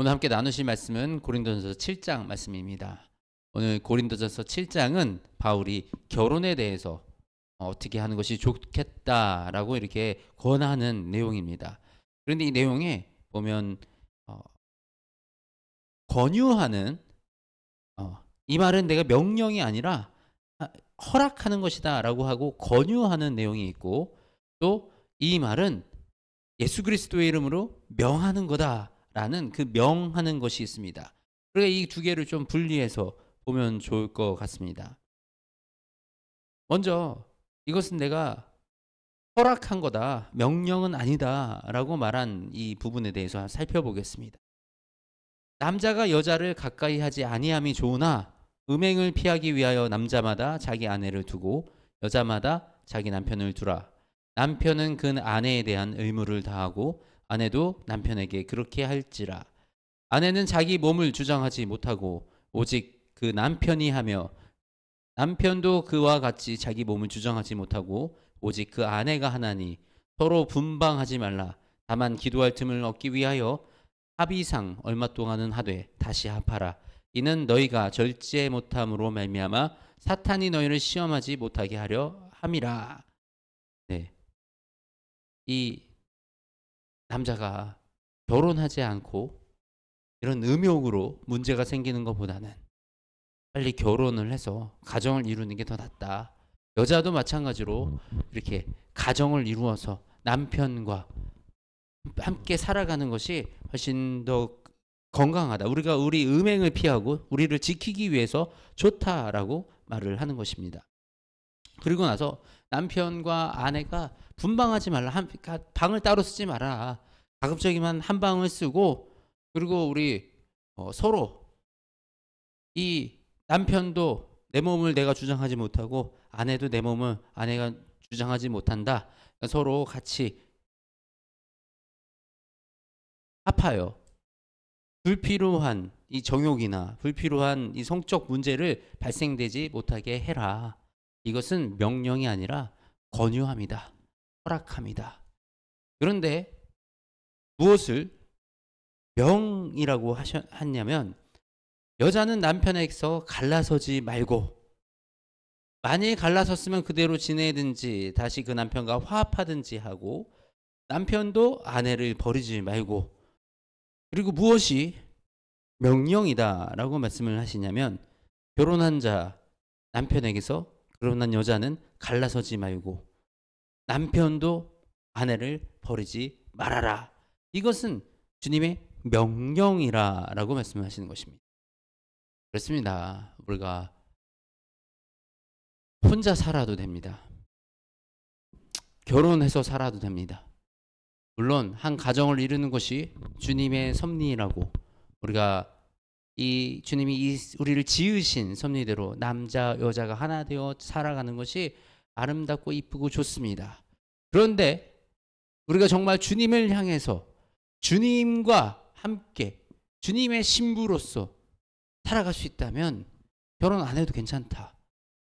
오늘 함께 나누실 말씀은 고린도전서 7장 말씀입니다. 오늘 고린도전서 7장은 바울이 결혼에 대해서 어떻게 하는 것이 좋겠다라고 이렇게 권하는 내용입니다. 그런데 이 내용에 보면 권유하는 이 말은 내가 명령이 아니라 허락하는 것이다 라고 하고 권유하는 내용이 있고, 또 이 말은 예수 그리스도의 이름으로 명하는 거다 라는 그 명하는 것이 있습니다. 그러니까 이 두 개를 좀 분리해서 보면 좋을 것 같습니다. 먼저 이것은 내가 허락한 거다, 명령은 아니다 라고 말한 이 부분에 대해서 살펴보겠습니다. 남자가 여자를 가까이 하지 아니함이 좋으나 음행을 피하기 위하여 남자마다 자기 아내를 두고 여자마다 자기 남편을 두라. 남편은 그 아내에 대한 의무를 다하고 아내도 남편에게 그렇게 할지라. 아내는 자기 몸을 주장하지 못하고 오직 그 남편이 하며, 남편도 그와 같이 자기 몸을 주장하지 못하고 오직 그 아내가 하나니 서로 분방하지 말라. 다만 기도할 틈을 얻기 위하여 합의상 얼마 동안은 하되 다시 합하라. 이는 너희가 절제 못함으로 말미암아 사탄이 너희를 시험하지 못하게 하려 함이라. 네. 이 남자가 결혼하지 않고 이런 음욕으로 문제가 생기는 것보다는 빨리 결혼을 해서 가정을 이루는 게 더 낫다. 여자도 마찬가지로 이렇게 가정을 이루어서 남편과 함께 살아가는 것이 훨씬 더 건강하다. 우리가 우리 음행을 피하고 우리를 지키기 위해서 좋다라고 말을 하는 것입니다. 그리고 나서 남편과 아내가 분방하지 말라. 방을 따로 쓰지 마라. 가급적이면 한 방을 쓰고, 그리고 우리 서로 이 남편도 내 몸을 내가 주장하지 못하고 아내도 내 몸을 아내가 주장하지 못한다. 서로 같이 합하여 불필요한 이 정욕이나 불필요한 이 성적 문제를 발생되지 못하게 해라. 이것은 명령이 아니라 권유합니다. 허락합니다. 그런데 무엇을 명이라고 하냐면, 여자는 남편에게서 갈라서지 말고, 만약에 갈라섰으면 그대로 지내든지 다시 그 남편과 화합하든지 하고, 남편도 아내를 버리지 말고, 그리고 무엇이 명령이다라고 말씀을 하시냐면, 결혼한 자 남편에게서 결혼한 여자는 갈라서지 말고 남편도 아내를 버리지 말아라. 이것은 주님의 명령이라고 말씀하시는 것입니다. 그렇습니다. 우리가 혼자 살아도 됩니다. 결혼해서 살아도 됩니다. 물론 한 가정을 이루는 것이 주님의 섭리라고, 우리가 이 주님이 우리를 지으신 섭리대로 남자 여자가 하나 되어 살아가는 것이 아름답고 이쁘고 좋습니다. 그런데 우리가 정말 주님을 향해서 주님과 함께 주님의 신부로서 살아갈 수 있다면 결혼 안 해도 괜찮다.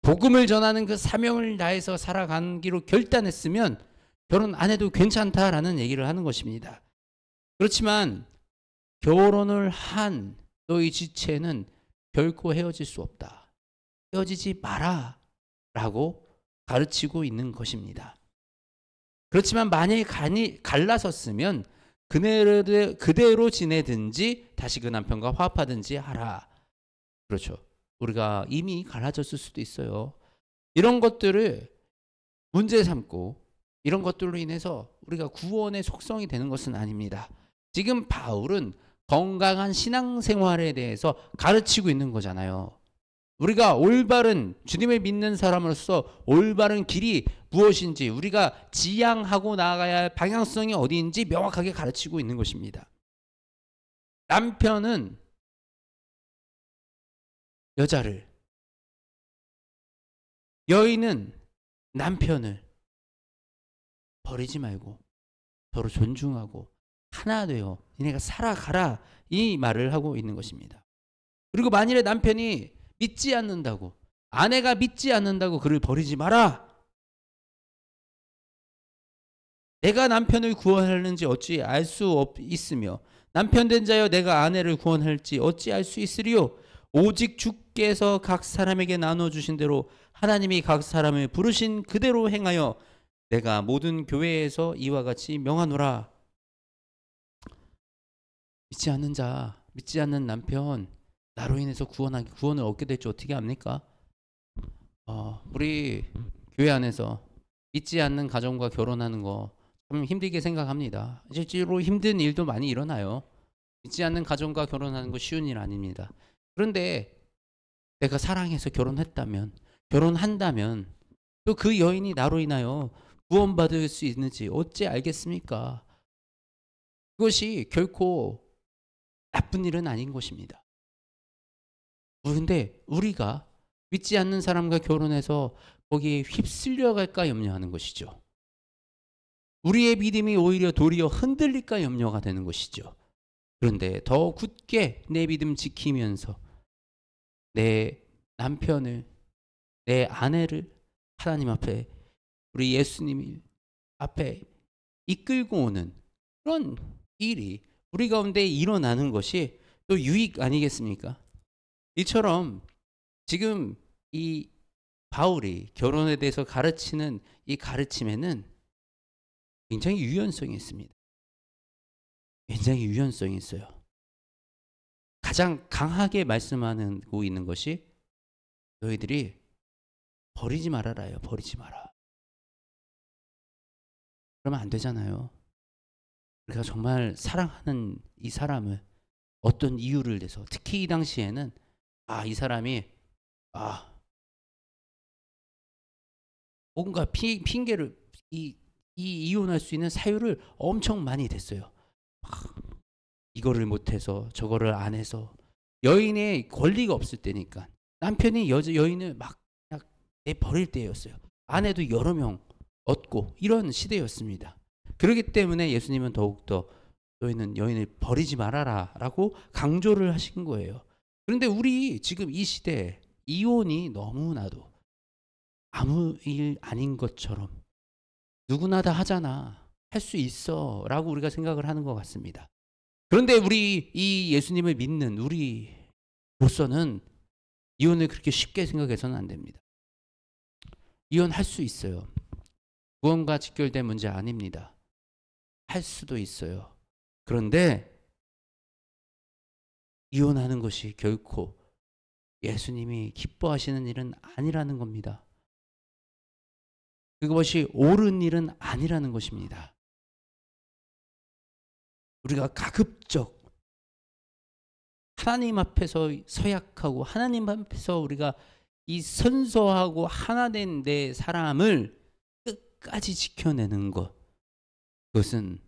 복음을 전하는 그 사명을 다해서 살아가기로 결단했으면 결혼 안 해도 괜찮다라는 얘기를 하는 것입니다. 그렇지만 결혼을 한 너희 지체는 결코 헤어질 수 없다. 헤어지지 마라 라고 가르치고 있는 것입니다. 그렇지만 만약에 갈라섰으면 그대로 지내든지 다시 그 남편과 화합하든지 하라. 그렇죠. 우리가 이미 갈라졌을 수도 있어요. 이런 것들을 문제 삼고 이런 것들로 인해서 우리가 구원의 속성이 되는 것은 아닙니다. 지금 바울은 건강한 신앙생활에 대해서 가르치고 있는 거잖아요. 우리가 올바른 주님을 믿는 사람으로서 올바른 길이 무엇인지, 우리가 지향하고 나아가야 할 방향성이 어디인지 명확하게 가르치고 있는 것입니다. 남편은 여자를, 여인은 남편을 버리지 말고 서로 존중하고 하나 되어 니네가 살아가라, 이 말을 하고 있는 것입니다. 그리고 만일에 남편이 믿지 않는다고, 아내가 믿지 않는다고 그를 버리지 마라. 내가 남편을 구원하는지 어찌 알 수 있으며 남편 된 자여 내가 아내를 구원할지 어찌할 수 있으리요? 오직 주께서 각 사람에게 나눠주신 대로 하나님이 각 사람을 부르신 그대로 행하여 내가 모든 교회에서 이와 같이 명하노라. 믿지 않는 자, 믿지 않는 남편, 나로 인해서 구원을 얻게 될지 어떻게 압니까? 우리 교회 안에서 믿지 않는 가정과 결혼하는 거 참 힘들게 생각합니다. 실제로 힘든 일도 많이 일어나요. 믿지 않는 가정과 결혼하는 거 쉬운 일 아닙니다. 그런데 내가 사랑해서 결혼한다면 또 그 여인이 나로 인하여 구원받을 수 있는지 어찌 알겠습니까? 그것이 결코 나쁜 일은 아닌 것입니다. 그런데 우리가 믿지 않는 사람과 결혼해서 거기에 휩쓸려 갈까 염려하는 것이죠. 우리의 믿음이 오히려 도리어 흔들릴까 염려가 되는 것이죠. 그런데 더 굳게 내 믿음 지키면서 내 남편을, 내 아내를 하나님 앞에, 우리 예수님 앞에 이끌고 오는 그런 일이 우리 가운데 일어나는 것이 또 유익 아니겠습니까? 이처럼 지금 이 바울이 결혼에 대해서 가르치는 이 가르침에는 굉장히 유연성이 있습니다. 굉장히 유연성이 있어요. 가장 강하게 말씀하고 있는 것이 너희들이 버리지 말아라요. 버리지 마라. 그러면 안 되잖아요. 우리가 정말 사랑하는 이 사람을 어떤 이유를 대서, 특히 이 당시에는 이 사람이 뭔가 핑계를 이혼할 수 있는 사유를 엄청 많이 댔어요. 이거를 못해서 저거를 안 해서. 여인의 권리가 없을 때니까 남편이 여인을 막 그냥 내버릴 때였어요. 아내도 여러 명 얻고 이런 시대였습니다. 그렇기 때문에 예수님은 더욱더 너희는 여인을 버리지 말아라 라고 강조를 하신 거예요. 그런데 우리 지금 이 시대에 이혼이 너무나도 아무 일 아닌 것처럼 누구나 다 하잖아, 할 수 있어 라고 우리가 생각을 하는 것 같습니다. 그런데 우리 이 예수님을 믿는 우리로서는 이혼을 그렇게 쉽게 생각해서는 안 됩니다. 이혼할 수 있어요. 구원과 직결된 문제 아닙니다. 할 수도 있어요. 그런데 이혼하는 것이 결코 예수님이 기뻐하시는 일은 아니라는 겁니다. 그것이 옳은 일은 아니라는 것입니다. 우리가 가급적 하나님 앞에서 서약하고 하나님 앞에서 우리가 이 선서하고 하나 된 내 사람을 끝까지 지켜내는 것, 그것은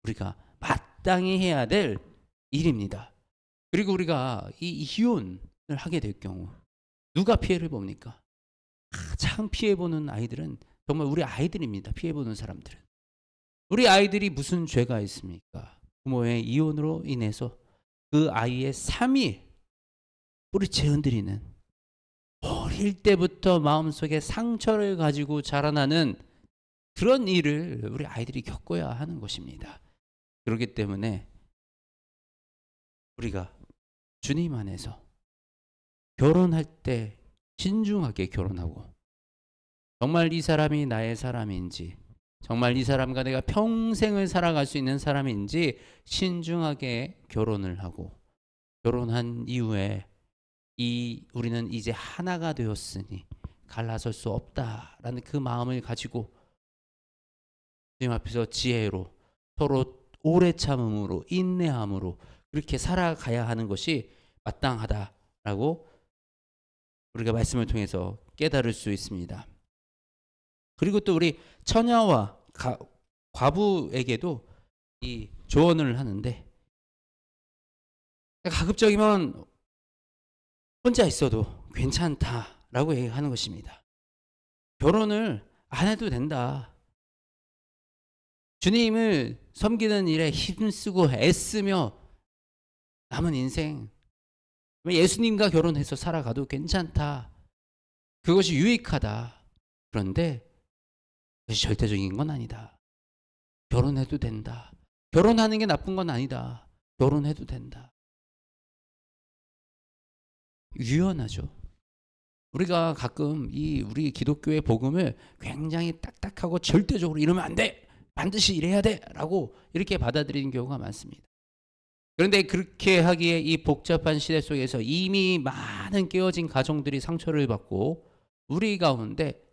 우리가 마땅히 해야 될 일입니다. 그리고 우리가 이 이혼을 하게 될 경우 누가 피해를 봅니까? 가장 피해보는 아이들은 정말 우리 아이들입니다. 피해보는 사람들은. 우리 아이들이 무슨 죄가 있습니까? 부모의 이혼으로 인해서 그 아이의 삶이 뿌리채 흔들리는, 어릴 때부터 마음속에 상처를 가지고 자라나는 그런 일을 우리 아이들이 겪어야 하는 것입니다. 그렇기 때문에 우리가 주님 안에서 결혼할 때 신중하게 결혼하고, 정말 이 사람이 나의 사람인지, 정말 이 사람과 내가 평생을 살아갈 수 있는 사람인지 신중하게 결혼을 하고, 결혼한 이후에 우리는 이제 하나가 되었으니 갈라설 수 없다라는 그 마음을 가지고 주님 앞에서 지혜로, 서로 오래 참음으로, 인내함으로 그렇게 살아가야 하는 것이 마땅하다라고 우리가 말씀을 통해서 깨달을 수 있습니다. 그리고 또 우리 처녀와 과부에게도 이 조언을 하는데, 가급적이면 혼자 있어도 괜찮다라고 얘기하는 것입니다. 결혼을 안 해도 된다. 주님을 섬기는 일에 힘쓰고 애쓰며 남은 인생 예수님과 결혼해서 살아가도 괜찮다. 그것이 유익하다. 그런데 그것이 절대적인 건 아니다. 결혼해도 된다. 결혼하는 게 나쁜 건 아니다. 결혼해도 된다. 유연하죠. 우리가 가끔 우리 기독교의 복음을 굉장히 딱딱하고 절대적으로 이러면 안 돼! 반드시 이래야 돼! 라고 이렇게 받아들이는 경우가 많습니다. 그런데 그렇게 하기에 이 복잡한 시대 속에서 이미 많은 깨어진 가정들이 상처를 받고 우리 가운데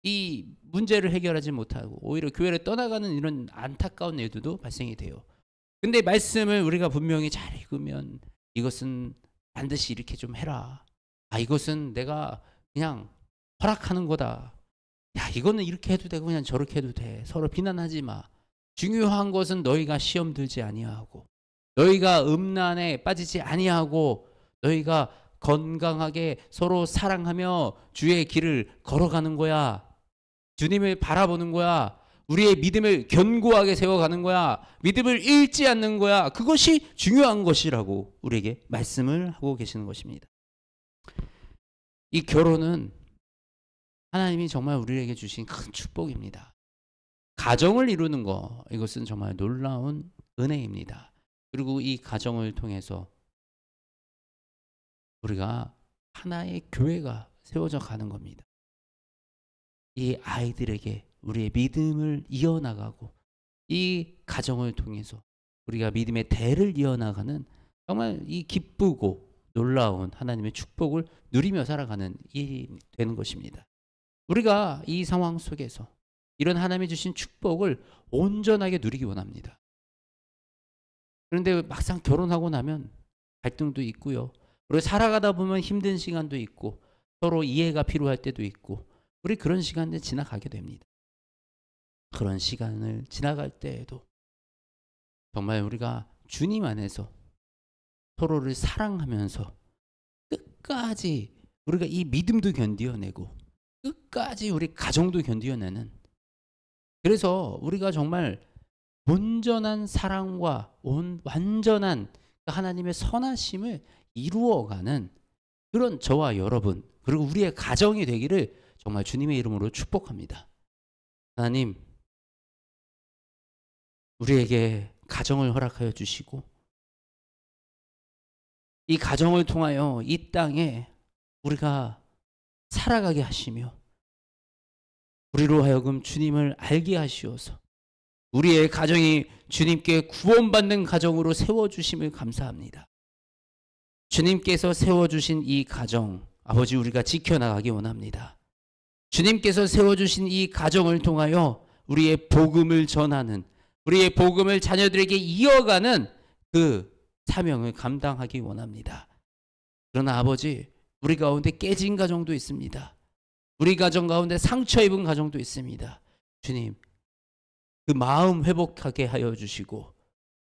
이 문제를 해결하지 못하고 오히려 교회를 떠나가는 이런 안타까운 일들도 발생이 돼요. 근데 말씀을 우리가 분명히 잘 읽으면 이것은 반드시 이렇게 좀 해라. 이것은 내가 그냥 허락하는 거다. 야, 이거는 이렇게 해도 되고 그냥 저렇게 해도 돼. 서로 비난하지 마. 중요한 것은 너희가 시험 들지 아니하고 너희가 음란에 빠지지 아니하고 너희가 건강하게 서로 사랑하며 주의 길을 걸어가는 거야. 주님을 바라보는 거야. 우리의 믿음을 견고하게 세워가는 거야. 믿음을 잃지 않는 거야. 그것이 중요한 것이라고 우리에게 말씀을 하고 계시는 것입니다. 이 결혼은 하나님이 정말 우리에게 주신 큰 축복입니다. 가정을 이루는 거, 이것은 정말 놀라운 은혜입니다. 그리고 이 가정을 통해서 우리가 하나의 교회가 세워져 가는 겁니다. 이 아이들에게 우리의 믿음을 이어나가고 이 가정을 통해서 우리가 믿음의 대를 이어나가는 정말 이 기쁘고 놀라운 하나님의 축복을 누리며 살아가는 일이 되는 것입니다. 우리가 이 상황 속에서 이런 하나님이 주신 축복을 온전하게 누리기 원합니다. 그런데 막상 결혼하고 나면 갈등도 있고요. 그리고 살아가다 보면 힘든 시간도 있고 서로 이해가 필요할 때도 있고 우리 그런 시간을 지나가게 됩니다. 그런 시간을 지나갈 때에도 정말 우리가 주님 안에서 서로를 사랑하면서 끝까지 우리가 이 믿음도 견디어내고 끝까지 우리 가정도 견디어내는, 그래서 우리가 정말 온전한 사랑과 완전한 하나님의 선하심을 이루어가는 그런 저와 여러분 그리고 우리의 가정이 되기를 정말 주님의 이름으로 축복합니다. 하나님, 우리에게 가정을 허락하여 주시고 이 가정을 통하여 이 땅에 우리가 살아가게 하시며 우리로 하여금 주님을 알게 하시어서 우리의 가정이 주님께 구원받는 가정으로 세워주심을 감사합니다. 주님께서 세워주신 이 가정, 아버지 우리가 지켜나가기 원합니다. 주님께서 세워주신 이 가정을 통하여 우리의 복음을 전하는, 우리의 복음을 자녀들에게 이어가는 그 사명을 감당하기 원합니다. 그러나 아버지, 우리 가운데 깨진 가정도 있습니다. 우리 가정 가운데 상처 입은 가정도 있습니다. 주님, 그 마음 회복하게 하여 주시고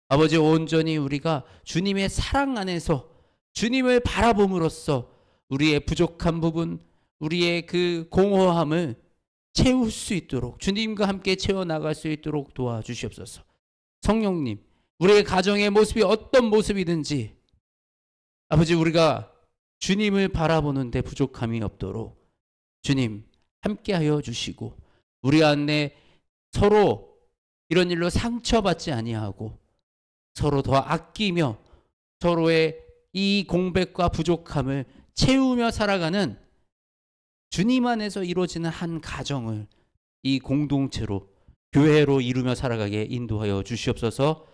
아버지, 온전히 우리가 주님의 사랑 안에서 주님을 바라봄으로써 우리의 부족한 부분, 우리의 그 공허함을 채울 수 있도록 주님과 함께 채워나갈 수 있도록 도와주시옵소서. 성령님, 우리의 가정의 모습이 어떤 모습이든지 아버지, 우리가 주님을 바라보는데 부족함이 없도록 주님 함께하여 주시고 우리 안에 서로 이런 일로 상처받지 아니하고 서로 더 아끼며 서로의 이 공백과 부족함을 채우며 살아가는 주님 안에서 이루어지는 한 가정을 이 공동체로 교회로 이루며 살아가게 인도하여 주시옵소서.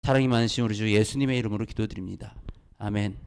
사랑이 많으신 우리 주 예수님의 이름으로 기도드립니다. 아멘.